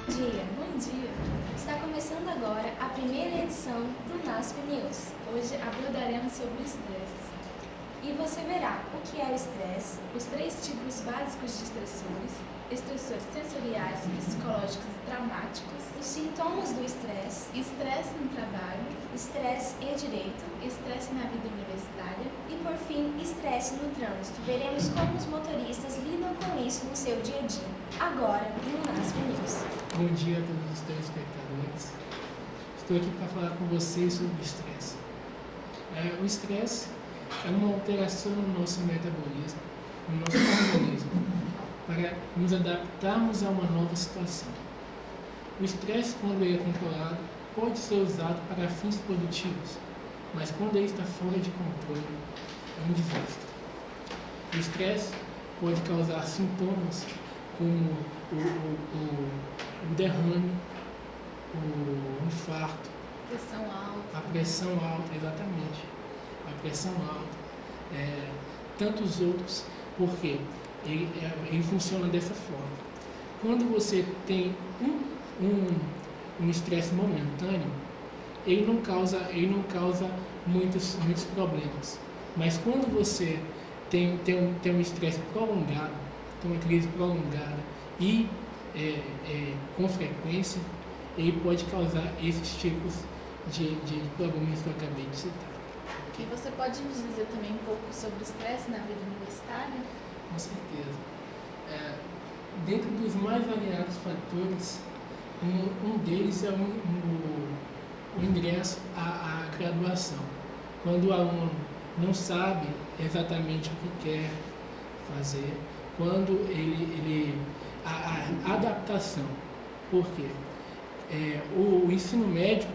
Bom dia. Está começando agora a primeira edição do NASP News. Hoje abordaremos sobre o estresse. E você verá o que é o estresse, os 3 tipos básicos de estressores, estressores sensoriais, psicológicos e traumáticos, os sintomas do estresse, estresse no trabalho, estresse e direito, estresse na vida universitária e, por fim, estresse no trânsito. Veremos como os motoristas lidam com isso no seu dia a dia. Agora, no NASP News. Bom dia a todos os telespectadores. Estou aqui para falar com vocês sobre o estresse. O estresse é uma alteração no nosso metabolismo, no nosso organismo, para nos adaptarmos a uma nova situação. O estresse, quando ele é controlado, pode ser usado para fins produtivos, mas quando ele está fora de controle, é um desastre. O estresse pode causar sintomas como o derrame, o infarto, a pressão alta, exatamente, a pressão alta, tantos outros, porque ele funciona dessa forma. Quando você tem um estresse momentâneo, ele não causa muitos problemas. Mas quando você tem um estresse prolongado, tem uma crise prolongada e com frequência, ele pode causar esses tipos de problemas que eu acabei de citar. E você pode nos dizer também um pouco sobre o estresse na vida universitária? Com certeza. Dentro dos mais variados fatores, um deles é o ingresso à graduação. Quando o aluno não sabe exatamente o que quer fazer, quando a adaptação. Por quê? O ensino médio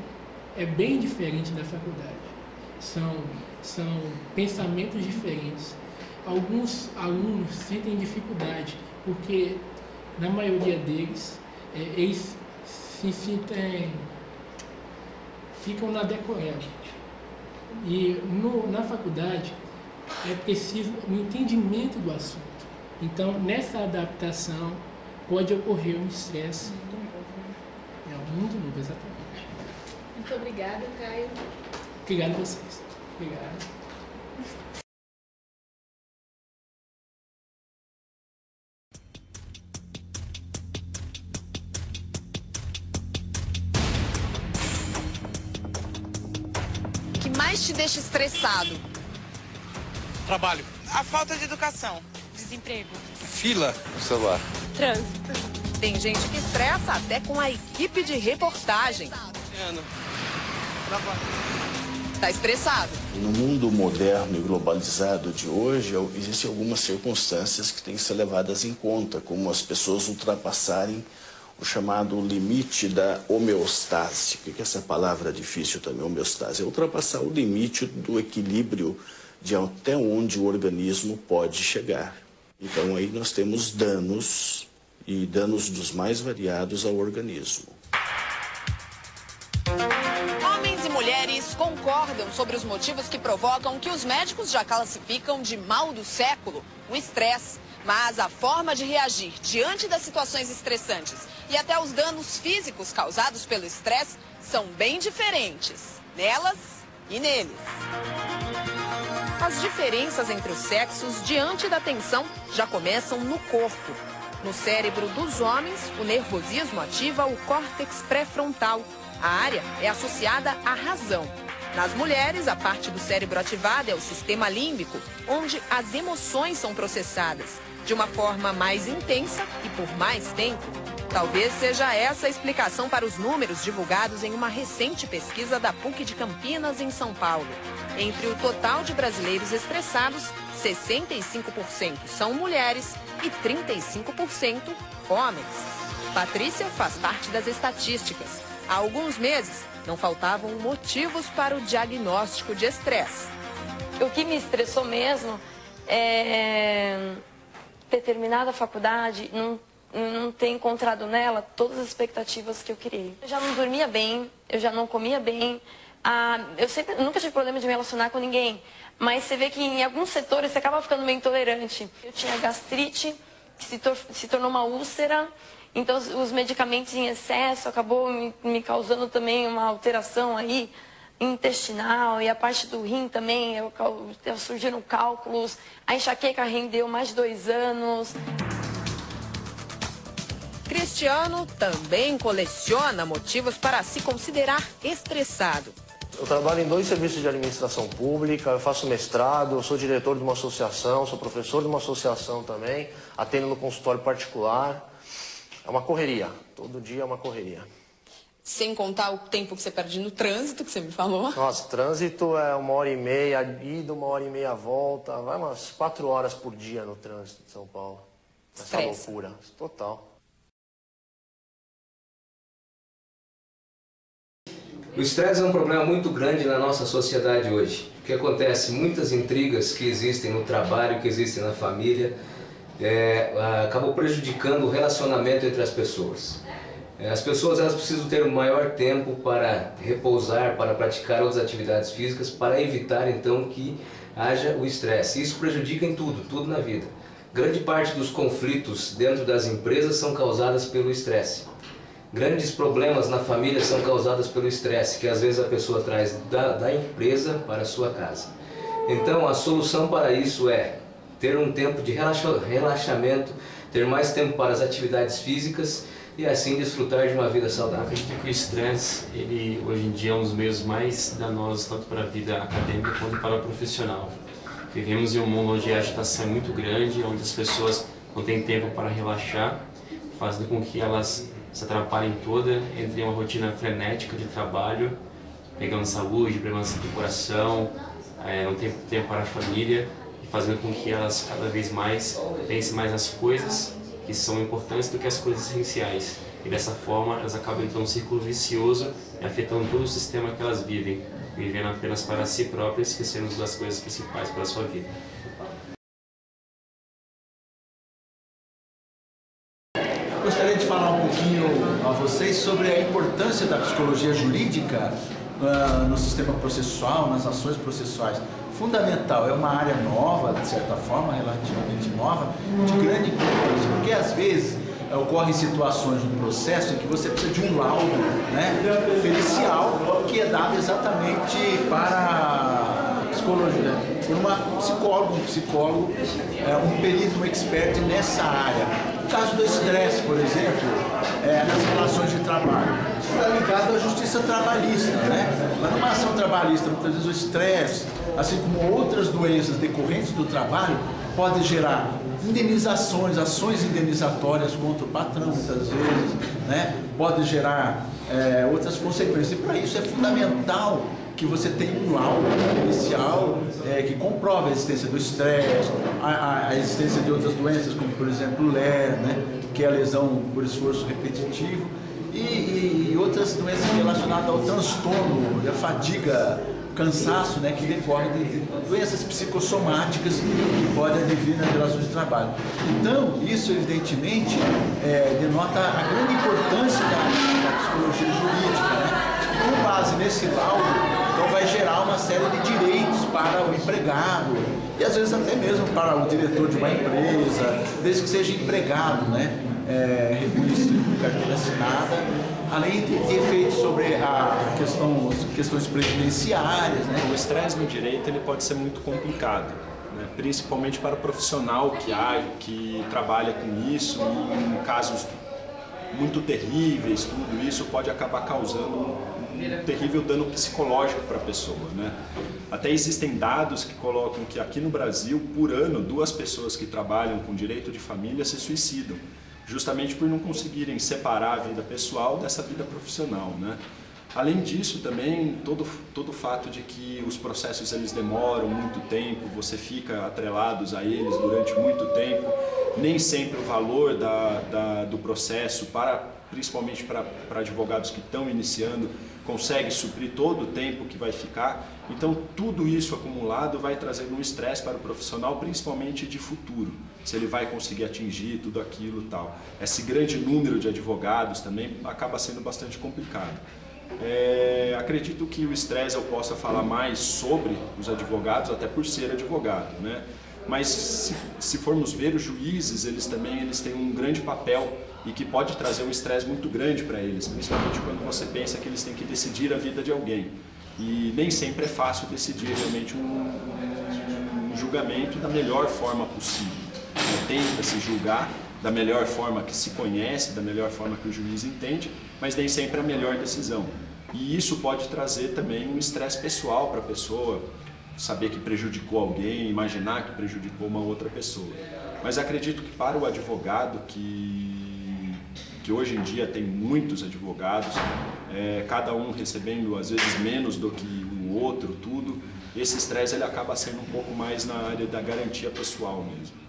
é bem diferente da faculdade. São pensamentos diferentes. Alguns alunos sentem dificuldade, porque na maioria deles, eles ficam na decoreba. E na faculdade é preciso um entendimento do assunto. Então, nessa adaptação, pode ocorrer um estresse. É um mundo novo, exatamente. Muito obrigada, Caio. Obrigado a vocês. Obrigado. O que mais te deixa estressado? Trabalho. A falta de educação. Desemprego. Fila no celular. Trânsito. Tem gente que estressa até com a equipe de reportagem. Trabalho. Tá estressado? No mundo moderno e globalizado de hoje, existem algumas circunstâncias que têm que ser levadas em conta, como as pessoas ultrapassarem o chamado limite da homeostase. O que é essa palavra difícil também, homeostase? É ultrapassar o limite do equilíbrio de até onde o organismo pode chegar. Então aí nós temos danos, e danos dos mais variados ao organismo. Homens e mulheres concordam sobre os motivos que provocam o que os médicos já classificam de mal do século, o estresse. Mas a forma de reagir diante das situações estressantes e até os danos físicos causados pelo estresse são bem diferentes, nelas e neles. As diferenças entre os sexos diante da tensão já começam no corpo. No cérebro dos homens, o nervosismo ativa o córtex pré-frontal. A área é associada à razão. Nas mulheres, a parte do cérebro ativada é o sistema límbico, onde as emoções são processadas de uma forma mais intensa e por mais tempo. Talvez seja essa a explicação para os números divulgados em uma recente pesquisa da PUC de Campinas, em São Paulo. Entre o total de brasileiros estressados, 65% são mulheres e 35% homens. Patrícia faz parte das estatísticas. Há alguns meses, não faltavam motivos para o diagnóstico de estresse. O que me estressou mesmo é ter terminado a faculdade, não ter encontrado nela todas as expectativas que eu criei. Eu já não dormia bem, eu já não comia bem, eu nunca tive problema de me relacionar com ninguém, mas você vê que em alguns setores você acaba ficando meio intolerante. Eu tinha gastrite, se tornou uma úlcera. Então, os medicamentos em excesso acabou me causando também uma alteração aí intestinal, e a parte do rim também, surgiram cálculos. A enxaqueca rendeu mais de 2 anos. Cristiano também coleciona motivos para se considerar estressado. Eu trabalho em 2 serviços de administração pública, eu faço mestrado, eu sou diretor de uma associação, sou professor de uma associação também, atendo no consultório particular. É uma correria, todo dia é uma correria. Sem contar o tempo que você perde no trânsito, que você me falou. Nossa, trânsito é 1h30 ida, 1h30 volta, vai umas 4 horas por dia no trânsito de São Paulo. Essa loucura, total. O estresse é um problema muito grande na nossa sociedade hoje. O que acontece? Muitas intrigas que existem no trabalho, que existem na família, acabam prejudicando o relacionamento entre as pessoas. As pessoas elas precisam ter um maior tempo para repousar, para praticar outras atividades físicas, para evitar então que haja o estresse. Isso prejudica em tudo na vida. Grande parte dos conflitos dentro das empresas são causadas pelo estresse. Grandes problemas na família são causados pelo estresse, que às vezes a pessoa traz da empresa para a sua casa. Então a solução para isso é ter um tempo de relaxamento, ter mais tempo para as atividades físicas e assim desfrutar de uma vida saudável. Eu acredito que o estresse, ele hoje em dia é um dos meios mais danosos tanto para a vida acadêmica quanto para a profissional. Vivemos em um mundo onde a agitação é muito grande, onde as pessoas não têm tempo para relaxar, fazendo com que elas se atrapalhem toda entre uma rotina frenética de trabalho, pegando saúde, problemas do coração, não tem tempo para a família, e fazendo com que elas cada vez mais pensem mais nas coisas que são importantes do que as coisas essenciais. E dessa forma elas acabam entrando num círculo vicioso e afetando todo o sistema que elas vivem, vivendo apenas para si próprias, esquecendo das coisas principais para a sua vida. Gostaria de falar um pouquinho a vocês sobre a importância da psicologia jurídica no sistema processual, nas ações processuais. Fundamental, é uma área nova, de certa forma, relativamente nova, de grande importância, porque às vezes ocorrem situações no processo em que você precisa de um laudo, né, pericial, que é dado exatamente para a psicologia, por um psicólogo, um perito, um expert nessa área. No caso do estresse, por exemplo, nas relações de trabalho, isso está ligado à justiça trabalhista, né? Mas numa ação trabalhista, muitas vezes o estresse, assim como outras doenças decorrentes do trabalho, pode gerar indenizações, ações indenizatórias contra o patrão, muitas vezes, né? Pode gerar outras consequências. E para isso é fundamental que você tenha um laudo inicial que comprove a existência do estresse, a existência de outras doenças, como por exemplo o LER, né? Que é a lesão por esforço repetitivo, e outras doenças relacionadas ao transtorno, a fadiga, cansaço, né, que decorre de doenças psicossomáticas que podem advir nas relações de trabalho. Então, isso evidentemente denota a grande importância da psicologia jurídica, né? E com base nesse laudo, então vai gerar uma série de direitos para o empregado e às vezes até mesmo para o diretor de uma empresa, desde que seja empregado, né? Reconhecido por carteira assinada, além de efeitos sobre questões previdenciárias, né? O estresse no direito ele pode ser muito complicado, né? Principalmente para o profissional que trabalha com isso, e em casos muito terríveis, tudo isso pode acabar causando um terrível dano psicológico para a pessoa, né? Até existem dados que colocam que aqui no Brasil, por ano, 2 pessoas que trabalham com direito de família se suicidam, justamente por não conseguirem separar a vida pessoal dessa vida profissional, né? Além disso, também, todo o fato de que os processos eles demoram muito tempo, você fica atrelados a eles durante muito tempo, nem sempre o valor do processo, principalmente para advogados que estão iniciando, consegue suprir todo o tempo que vai ficar. Então, tudo isso acumulado vai trazendo um estresse para o profissional, principalmente de futuro, se ele vai conseguir atingir tudo aquilo e tal. Esse grande número de advogados também acaba sendo bastante complicado. Acredito que o estresse eu possa falar mais sobre os advogados, até por ser advogado, né? Mas se formos ver, os juízes, eles têm um grande papel e que pode trazer um estresse muito grande para eles, principalmente quando você pensa que eles têm que decidir a vida de alguém. E nem sempre é fácil decidir realmente um julgamento da melhor forma possível. Tenta-se julgar da melhor forma que se conhece, da melhor forma que o juiz entende, mas nem sempre é a melhor decisão. E isso pode trazer também um estresse pessoal para a pessoa, saber que prejudicou alguém, imaginar que prejudicou uma outra pessoa. Mas acredito que para o advogado, que hoje em dia tem muitos advogados, cada um recebendo às vezes menos do que o outro, tudo, esse estresse ele acaba sendo um pouco mais na área da garantia pessoal mesmo.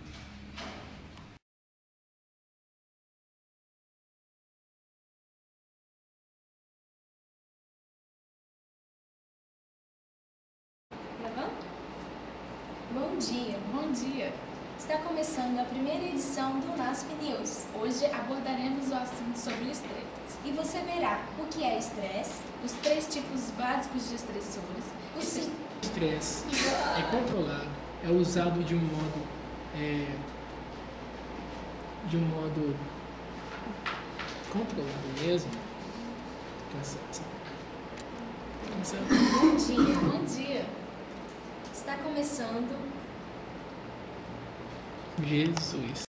Bom dia. Bom dia. Está começando a primeira edição do NASP News. Hoje abordaremos o assunto sobre o estresse. E você verá o que é estresse, os 3 tipos básicos de estressores. O estresse é controlado, é usado de um modo controlado mesmo. Bom dia. Bom dia. Está começando Jesus.